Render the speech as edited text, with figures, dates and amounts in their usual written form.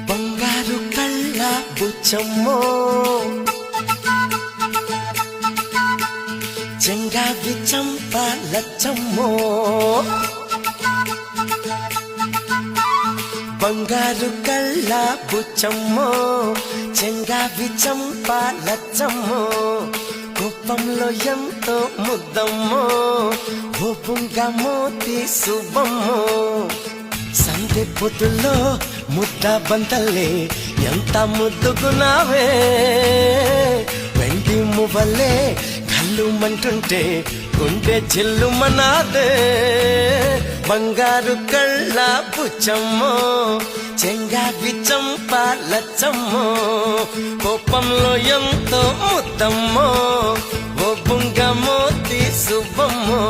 బంగారు కళ్ళ బుచ్చమ్మో చెంగావి చంప లచ్చమ్మో బంగారు కళ్ళ బుచ్చమ్మో చెంగావి చంప లచ్చమ్మో కోపంలో ఎంతో ముద్దమ్మో ఓపుంగా మోతి శుభమ్మో సందె పొద్దుల్లో ముద్ద బంతల్లే ఎంత ముద్దుకున్నావే వెండి మువ్వలే కళ్ళు మంటుంటే గుండె చిల్లుమనాదే బంగారు కళ్ళ బుచ్చమ్మో చెంగావి చంప లచ్చమ్మో కోపంలో ఎంతో ముద్దమ్మో ఓ బుంగ మోతి శుభమ్మో